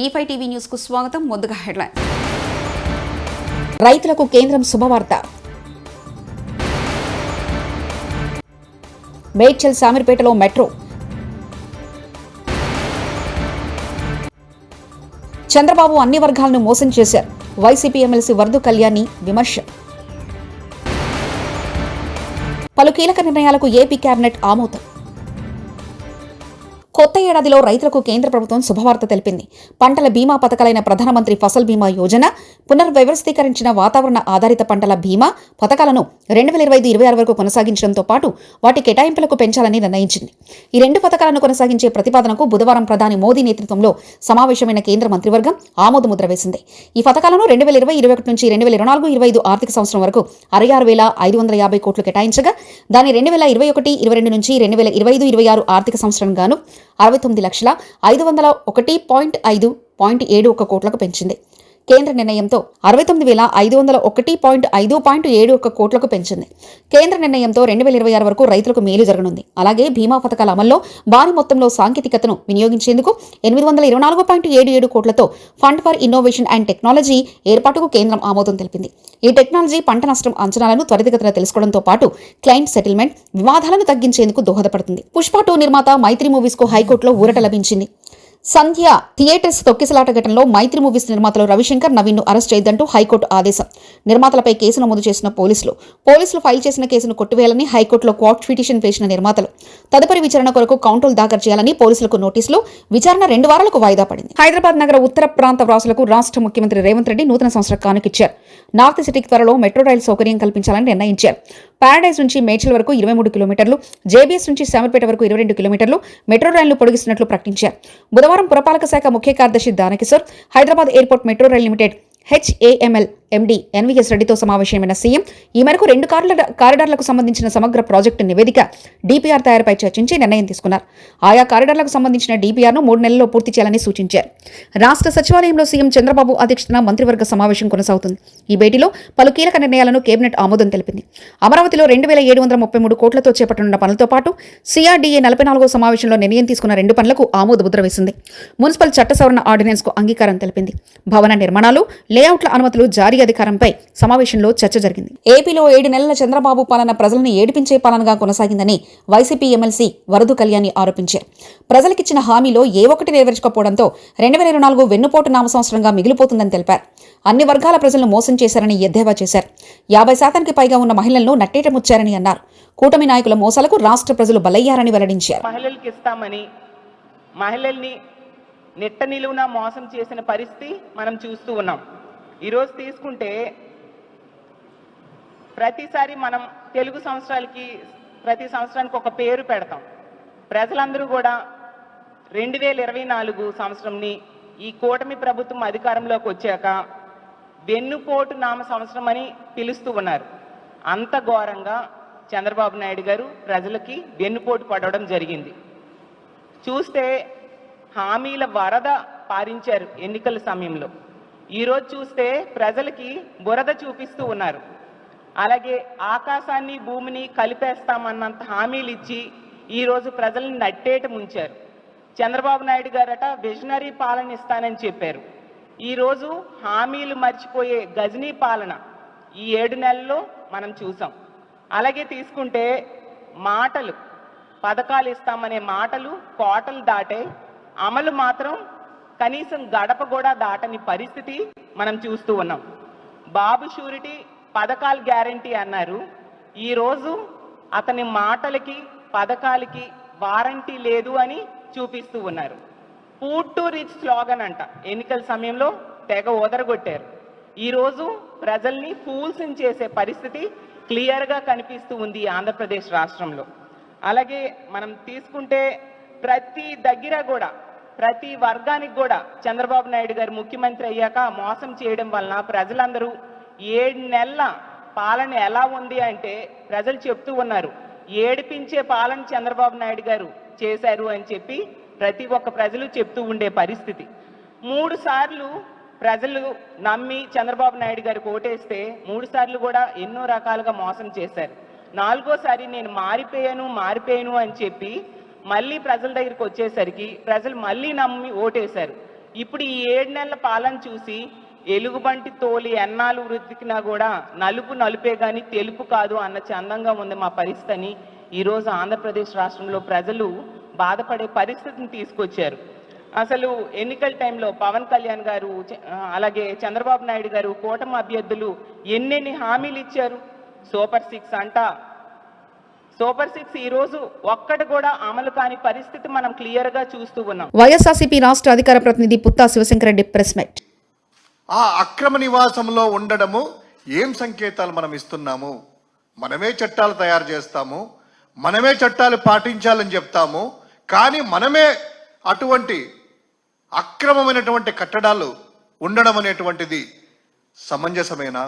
E5 TV news కు స్వాగతం. ముందుగా హెడ్లైన్. రైతులకు కేంద్రం శుభవార్త. మేడ్చల్ శామీర్పేటలో మెట్రో. చంద్రబాబు అన్ని వర్గాలను మోసం చేశారు. వైసీపీ ఎమ్మెల్సీ వరదు కళ్యాణి విమర్శ. పలు కీలక నిర్ణయాలకు ఏపీ కేబినెట్ ఆమోదం. కొత్త ఏడాదిలో రైతులకు కేంద్ర ప్రభుత్వం శుభవార్త తెలిపింది. పంటల బీమా పథకాలైన ప్రధానమంత్రి ఫసల్ బీమా యోజన, పునర్వ్యవస్థీకరించిన వాతావరణ ఆధారిత పంటల బీమా పథకాలను 2025-26 వరకు కొనసాగించడంతో పాటు వాటి కేటాయింపులకు పెంచాలని నిర్ణయించింది. ఈ రెండు పథకాలను కొనసాగించే ప్రతిపాదనకు బుధవారం ప్రధాని మోదీ నేతృత్వంలో సమావేశమైన కేంద్ర మంత్రివర్గం ఆమోదముద్ర వేసింది. ఈ పథకాలను 2020-21 నుంచి 2024-25 ఆర్థిక సంవత్సరం వరకు 66,550 కోట్లు కేటాయించగా, దాని 2021-22 నుంచి 2025-26 ఆర్థిక సంవత్సరం గాను 69,501.5.71 కోట్లకు పెంచింది. కేంద్ర నిర్ణయంతో 69,501.5.71 కోట్లకు పెంచింది. కేంద్ర నిర్ణయంతో 2026 వరకు రైతులకు మేలు జరగనుంది. అలాగే బీమా పథకాల అమల్లో భారీ మొత్తంలో సాంకేతికతను వినియోగించేందుకు 824.77 కోట్లతో fund for innovation and technology ఏర్పాటుకు కేంద్రం ఆమోదం తెలిపింది. ఈ టెక్నాలజీ పంట నష్టం అంచనాలను త్వరితగతిన తెలుసుకోవడంతో పాటు క్లయింట్ సెటిల్మెంట్ వివాదాలను తగ్గించేందుకు దోహదపడుతుంది. పుష్ప 2 నిర్మాత మైత్రి మూవీస్ కు హైకోర్టులో ఊరట లభించింది. సంధ్య థియేటర్స్ తొక్కిసలాట ఘటనలో మైత్రి మూవీస్ నిర్మాతలు రవిశంకర్, నవీన్ ను అరెస్ట్ చేయొద్దంటూ హైకోర్టు ఆదేశం. నిర్మాతలపై కేసు నమోదు చేసిన పోలీసులు ఫైల్ చేసిన కేసును కొట్టివేయాలని హైకోర్టులో క్వాట్ పిటిషన్ వేసిన నిర్మాతలు తదుపరి విచారణ కొరకు కౌంటర్లు దాఖలు చేయాలని పోలీసులకు నోటీసులు. విచారణ 2 వారాలకు వాయిదా పడింది. హైదరాబాద్ నగర ఉత్తర ప్రాంత వాసులకు రాష్ట్ర ముఖ్యమంత్రి రేవంత్ రెడ్డి నూతన సంవత్సర కానుకిచ్చారు. నార్త్ సిటీకి త్వరలో మెట్రో రైలు సౌకర్యం కల్పించాలని నిర్ణయించారు. పారడైజ్ నుంచి మేడ్చల్ వరకు 23 కిలోమీటర్లు, జేబీఎస్ నుంచి శామీర్పేట వరకు 22 కిలోమీటర్లు మెట్రో రైలును పొడిగిస్తున్నట్లు ప్రకటించారు. బుధవారం పురపాలక శాఖ ముఖ్య కార్యదర్శి Dana Kishore, Hyderabad airport metro rail limited HAML MD NVS రెడ్డితో సమావేశమైన సీఎం ఈ మేరకు 2 కారిడార్లకు సంబంధించిన సమగ్ర ప్రాజెక్టు నివేదిక DPR తయారీపై చర్చించి నిర్ణయం తీసుకున్నారు. ఆయా కారిడార్లకు సంబంధించిన DPRను 3 నెలల్లో పూర్తి చేయాలని సూచించారు. రాష్ట్ర సచివాలయంలో సీఎం చంద్రబాబు అధ్యక్షతన మంత్రివర్గ సమావేశం కొనసాగుతుంది. ఈ భేటీలో పలు కీలక నిర్ణయాలను కేబినెట్ ఆమోదం తెలిపింది. అమరావతిలో 2,733 కోట్లతో చేపట్టనున్న పనులతో పాటు CRDA 44వ సమావేశంలో నిర్ణయం తీసుకున్న 2 పనులకు ఆమోద ముద్ర వేసింది. మున్సిపల్ చట్ట సవరణ ఆర్డినెన్స్ కు అంగీకారం తెలిపింది. భవన నిర్మాణాలు, లేఅవుట్ల అనుమతులు జారీ అధికారంపై సమావేశంలో చర్చ జరిగింది. ఏపీలో 7 నెలల చంద్రబాబు పాలన ప్రజలను ఏడిపించే పాలనగా కొనసాగిందని వైసీపీ ఎమ్మెల్సీ వరదు కళ్యాణి ఆరోపించారు. ప్రజలకిచ్చిన హామీలో ఏ ఒక్కటి నెరవేర్చకపోవడంతో 2024 వెన్నుపోటు నామ సంవత్సరంగా మిగిలిపోతుందని తెలిపారు. అన్ని వర్గాల ప్రజలను మోసం చేశారని ఎద్దేవా చేశారు. 50% పైగా ఉన్న మహిళలను నట్టేట ముచ్చారని అన్నారు. కూటమి నాయకుల మోసాలకు రాష్ట్ర ప్రజలు బలయ్యారని వెల్లడించారు. మహిళల్ని నెట్ట నిలువున మోసం చేసిన పరిస్థితి మనం చూస్తూ ఉన్నాం. ఈరోజు తీసుకుంటే ప్రతిసారి మనం తెలుగు సంవత్సరాలకి ప్రతి సంవత్సరానికి ఒక పేరు పెడతాం. ప్రజలందరూ కూడా 2024 సంవత్సరంని ఈ కూటమి ప్రభుత్వం అధికారంలోకి వచ్చాక వెన్నుపోటు నామ సంవత్సరం అని పిలుస్తూ ఉన్నారు. అంత ఘోరంగా చంద్రబాబు నాయుడు గారు ప్రజలకి వెన్నుపోటు పడవడం జరిగింది. చూస్తే హామీల వరద పారించారు ఎన్నికల సమయంలో. ఈరోజు చూస్తే ప్రజలకి బురద చూపిస్తూ ఉన్నారు. అలాగే ఆకాశాన్ని భూమిని కలిపేస్తామన్నంత హామీలు ఇచ్చి ఈరోజు ప్రజల్ని నట్టేట ముంచారు. చంద్రబాబు నాయుడు గారట విజనరీ పాలన ఇస్తానని చెప్పారు. ఈరోజు హామీలు మర్చిపోయే గజనీ పాలన ఈ 7 నెలల్లో మనం చూసాం. అలాగే తీసుకుంటే మాటలు, పథకాలు ఇస్తామనే మాటలు కోటలు దాటే, అమలు మాత్రం కనీసం గడప కూడా దాటని పరిస్థితి మనం చూస్తూ ఉన్నాం. బాబు షూరిటీ పథకాలు గ్యారంటీ అన్నారు. ఈరోజు అతని మాటలకి పథకాలకి వారంటీ లేదు అని చూపిస్తూ ఉన్నారు. ఫుడ్ టు రిచ్ స్లోగన్ అంట ఎన్నికల సమయంలో తెగ ఓదరగొట్టారు. ఈరోజు ప్రజల్ని ఫూల్స్ని చేసే పరిస్థితి క్లియర్గా కనిపిస్తూ ఉంది ఆంధ్రప్రదేశ్ రాష్ట్రంలో. అలాగే మనం తీసుకుంటే ప్రతి దగ్గర కూడా ప్రతి వర్గానికి కూడా చంద్రబాబు నాయుడు గారు ముఖ్యమంత్రి అయ్యాక మోసం చేయడం వలన ప్రజలందరూ 7 నెలల పాలన ఎలా ఉంది అంటే ప్రజలు చెప్తూ ఉన్నారు, ఏడిపించే పాలన చంద్రబాబు నాయుడు గారు చేశారు అని చెప్పి ప్రతి ఒక్క ప్రజలు చెప్తూ ఉండే పరిస్థితి. 3 సార్లు ప్రజలు నమ్మి చంద్రబాబు నాయుడు గారికి ఓటేస్తే 3 సార్లు కూడా ఎన్నో రకాలుగా మోసం చేశారు. 4వసారి నేను మారిపోయాను అని చెప్పి మళ్ళీ ప్రజల దగ్గరికి వచ్చేసరికి ప్రజలు మళ్ళీ నమ్మి ఓటేశారు. ఇప్పుడు ఈ 7 నెలల పాలన చూసి ఎలుగుబంటి తోలి ఎన్నాళ్ళు వృద్ధికినా కూడా నలుపే కానీ తెలుపు కాదు అన్న చందంగా ఉంది మా పరిస్థితిని ఈరోజు ఆంధ్రప్రదేశ్ రాష్ట్రంలో ప్రజలు బాధపడే పరిస్థితిని తీసుకొచ్చారు. అసలు ఎన్నికల టైంలో పవన్ కళ్యాణ్ గారు అలాగే చంద్రబాబు నాయుడు గారు కూటమి అభ్యర్థులు ఎన్నెన్ని హామీలు ఇచ్చారు. సూపర్ 6 అంట. సూపర్ 6 ఈ రోజు ఒక్కటి కూడా అమలు కాని పరిస్థితి మనం క్లియర్ గా చూస్తూ ఉన్నాం. వైఎస్ఆర్సీపీ రాష్ట్ర అధికార ప్రతినిధి పుత్తా శివశంకరెడ్డి ప్రెస్ మీట్. ఆ అక్రమ నివాసంలో ఉండడము ఏం సంకేతాలు మనం ఇస్తున్నాము? మనమే చట్టాలు తయారు చేస్తాము, మనమే చట్టాలు పాటించాలని చెప్తాము, కానీ మనమే అటువంటి అక్రమమైనటువంటి కట్టడాలు ఉండడం అనేటువంటిది సమంజసమేనా?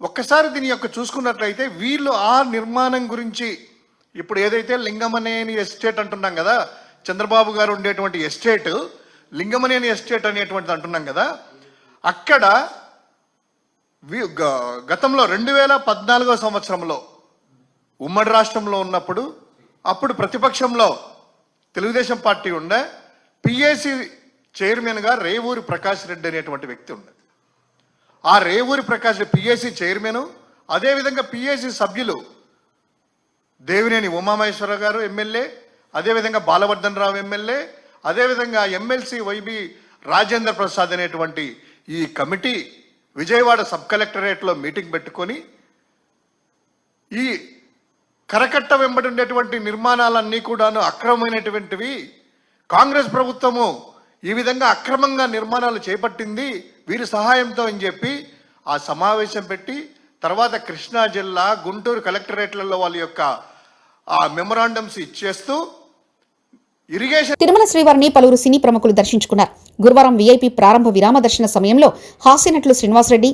ఒక్కసారి దీని యొక్క చూసుకున్నట్లయితే వీళ్ళు ఆ నిర్మాణం గురించి ఇప్పుడు ఏదైతే లింగమనేని ఎస్టేట్ అంటున్నాం కదా, చంద్రబాబు గారు ఉండేటువంటి ఎస్టేట్ లింగమనేని ఎస్టేట్ అనేటువంటిది అంటున్నాం కదా, అక్కడ గతంలో 2014 సంవత్సరంలో ఉమ్మడి రాష్ట్రంలో ఉన్నప్పుడు అప్పుడు ప్రతిపక్షంలో తెలుగుదేశం పార్టీ ఉండే పిఏసి చైర్మన్గా రేవూరి ప్రకాష్ రెడ్డి అనేటువంటి వ్యక్తి ఉండే. ఆ రేవూరి ప్రకాష్ పిఏసి చైర్మన్, అదేవిధంగా పిఏసి సభ్యులు దేవినేని ఉమామహేశ్వర గారు ఎమ్మెల్యే, అదేవిధంగా బాలవర్ధన్ రావు ఎమ్మెల్యే, అదేవిధంగా ఎమ్మెల్సీ వైబి రాజేంద్ర ప్రసాద్ అనేటువంటి ఈ కమిటీ విజయవాడ సబ్ కలెక్టరేట్లో మీటింగ్ పెట్టుకొని ఈ కరకట్ట వెంబడి ఉండేటువంటి నిర్మాణాలన్నీ కూడాను అక్రమమైనటువంటివి, కాంగ్రెస్ ప్రభుత్వము ఈ విధంగా అక్రమంగా నిర్మాణాలు చేపట్టింది వీరి సహాయంతో అని చెప్పి ఆ సమావేశం పెట్టి తర్వాత కృష్ణా జిల్లా గుంటూరు కలెక్టరేట్లలో వాళ్ళ యొక్క ఆ మెమొరాండమ్స్ ఇచ్చేస్తూ ఇరిగేషన్. తిరుమల శ్రీవారిని పలువురు సినీ ప్రముఖులు దర్శించుకున్నారు. గురువారం వీఐపీ ప్రారంభ విరామ దర్శన సమయంలో హాస్యనటులు శ్రీనివాసరెడ్డి,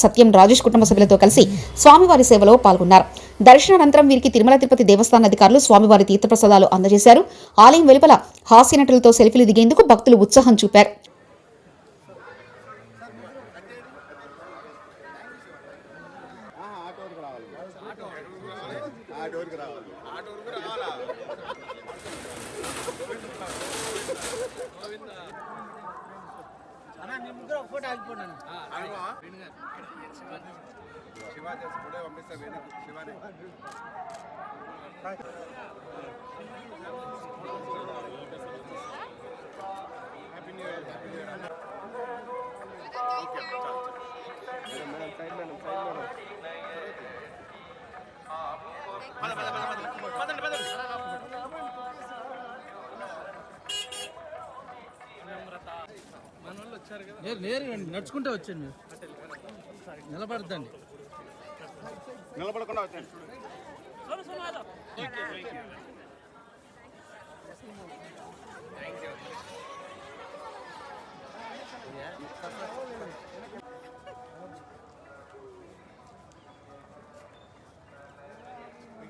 సత్యం రాజేష్ కుటుంబ సభ్యులతో కలిసి స్వామివారి సేవలో పాల్గొన్నారు. దర్శనానంతరం వీరికి తిరుమల తిరుపతి దేవస్థాన అధికారులు స్వామివారి తీర్థప్రసాదాలు అందజేశారు. ఆలయం వెలుపల హాస్యనటులతో సెల్ఫీలు దిగేందుకు భక్తులు ఉత్సాహం చూపారు. నేరుగా నడుచుకుంటే వచ్చాను, నిలబడద్దండి, నిలబడకుండా వచ్చాను.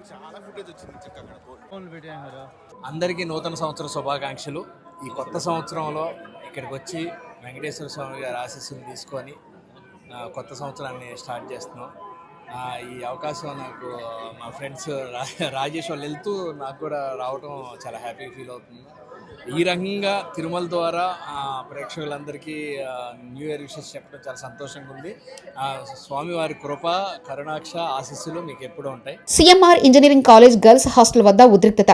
చాలా ఫుటేజ్ వచ్చింది చక్కగా ఫోన్లు పెట్టారు. అందరికీ నూతన సంవత్సర శుభాకాంక్షలు. ఈ కొత్త సంవత్సరంలో ఇక్కడికి వచ్చి వెంకటేశ్వర స్వామి గారి ఆశీస్సులు తీసుకొని కొత్త సంవత్సరాన్ని స్టార్ట్ చేస్తున్నాం. ఈ అవకాశం నాకు మా ఫ్రెండ్స్ రాజేష్ వాళ్ళు వెళ్తూ నాకు కూడా రావటం చాలా హ్యాపీ ఫీల్ అవుతుంది. ఈ రకంగా తిరుమల ద్వారా ప్రేక్షకులందరికీ న్యూ ఇయర్ విషెస్ చెప్పడం చాలా సంతోషంగా ఉంది. స్వామివారి కృప, కరుణాక్ష ఆశీస్సులు మీకు ఎప్పుడూ ఉంటాయి. CMR engineering college girls hostel వద్ద ఉద్రిక్తత.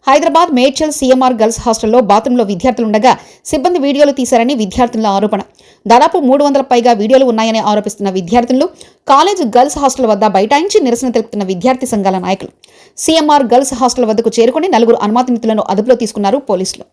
హైదరాబాద్ మేడ్చల్ సిఎంఆర్ గర్ల్స్ హాస్టల్లో బాత్రూంలో విద్యార్థులుండగా సిబ్బంది వీడియోలు తీశారని విద్యార్థుల ఆరోపణ. దాదాపు 300 పైగా వీడియోలు ఉన్నాయని ఆరోపిస్తున్న విద్యార్థులు కాలేజ్ గర్ల్స్ హాస్టల్ వద్ద బైఠాయించి నిరసన తెలుపుతున్న విద్యార్థి సంఘాల నాయకులు. సిఎంఆర్ గర్ల్స్ హాస్టల్ వద్దకు చేరుకుని 4 అనుమానితులను అదుపులో తీసుకున్నారు పోలీసులు.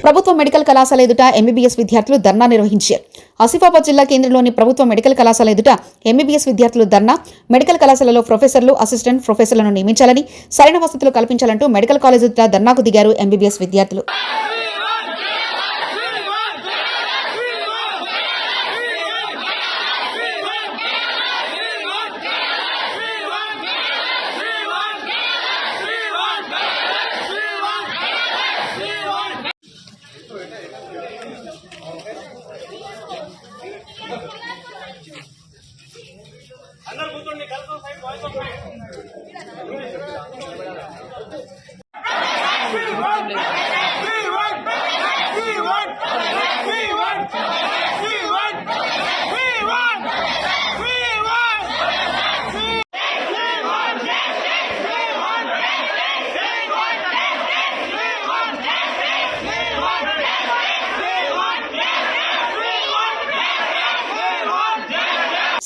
ప్రభుత్వ మెడికల్ కళాశాల ఎదుట ఎంబీబీఎస్ విద్యార్థులు ధర్నా నిర్వహించారు. ఆసిఫాబాద్ జిల్లా కేంద్రంలోని ప్రభుత్వ మెడికల్ కళాశాల ఎదుట ఎంబీబీఎస్ విద్యార్థులు ధర్నా, మెడికల్ కళాశాలలో ప్రొఫెసర్లు, అసిస్టెంట్ ప్రొఫెసర్లను నియమించాలని, సరైన వసతులు కల్పించాలంటూ మెడికల్ కాలేజ్ ఎదుట ధర్నాకు దిగారు ఎంబీబీఎస్ విద్యార్థులు.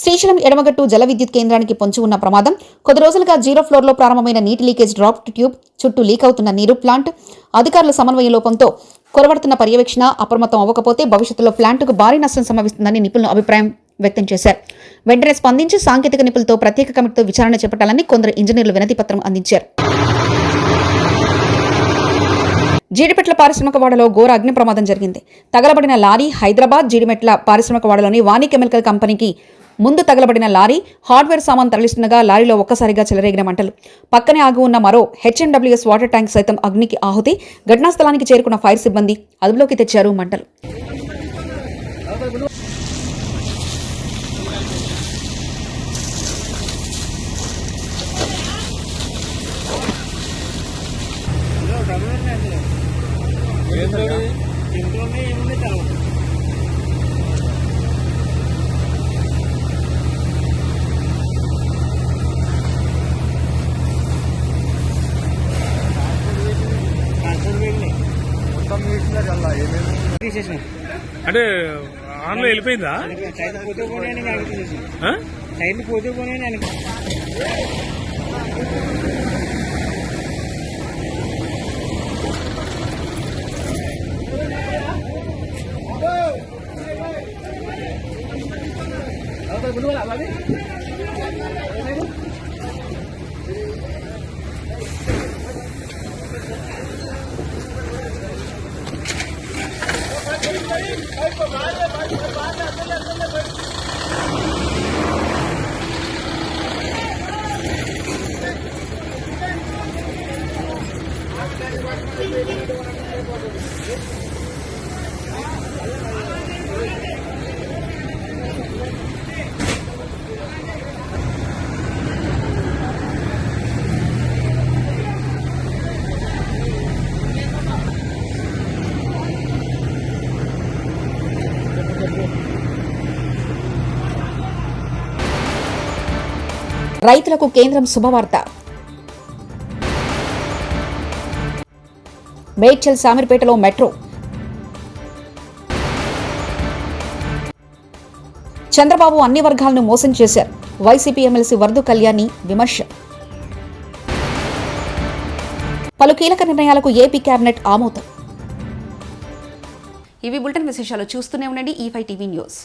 శ్రీశైలం ఎడమగట్టు జల విద్యుత్ కేంద్రానికి పొంచి ఉన్న ప్రమాదం. కొద్ది రోజులుగా 0 ఫ్లోర్లో ప్రారంభమైన నీటి లీకేజ్ డ్రాప్ ట్యూబ్ చుట్టూ లీక్ అవుతున్న నీరు ప్లాంట్ అధికారుల సమన్వయ లోపంతో కొరవడుతున్న పర్యవేక్షణ అప్రమత్తం అవ్వకపోతే భవిష్యత్తులో ప్లాంటుకు భారీ నష్టం సంభవిస్తుందని నిపుణులు అభిప్రాయం వ్యక్తం చేశారు. వెంటనే స్పందించి సాంకేతిక నిపుణులతో ప్రత్యేక కమిటీతో విచారణ చేపట్టాలని కొందరు ఇంజనీర్లు వినతి పత్రం అందించారు. జీడిమెట్ల పారిశ్రామిక వాడలో ఘోర అగ్ని ప్రమాదం జరిగింది. తగలబడిన లారీ హైదరాబాద్ జీడిమెట్ల పారిశ్రామిక వాడలోని వాణి కెమికల్ కంపెనీకి ముందు తగలబడిన లారీ హార్డ్వేర్ సామాన్ తరలిస్తుండగా లారీలో ఒక్కసారిగా చెలరేగిన మంటలు. పక్కనే ఆగి ఉన్న మరో హెచ్ఎండ్డబ్ల్యూఎస్ వాటర్ ట్యాంక్ సైతం అగ్నికి ఆహుతి. ఘటనా స్థలానికి చేరుకున్న ఫైర్ సిబ్బంది అదుపులోకి తెచ్చారు మంటలు. అంటే ఆన్లో వెళ్ళిపోయిందా? సైడ్లు పోతే పోనీ రైతులకు కేంద్రం శుభవార్త. మేడ్చల్ శామీర్పేటలో మెట్రో. చంద్రబాబు అన్ని వర్గాలను మోసం చేశారు. వైసీపీ ఎమ్మెల్సీ వరదు కళ్యాణి విమర్శ. పలు కీలక నిర్ణయాలకు ఏపీ కేబినెట్ ఆమోదం. ఇవి బులెటిన్ విశేషాలు. చూస్తూనే ఉండండి E5 టీవీ న్యూస్.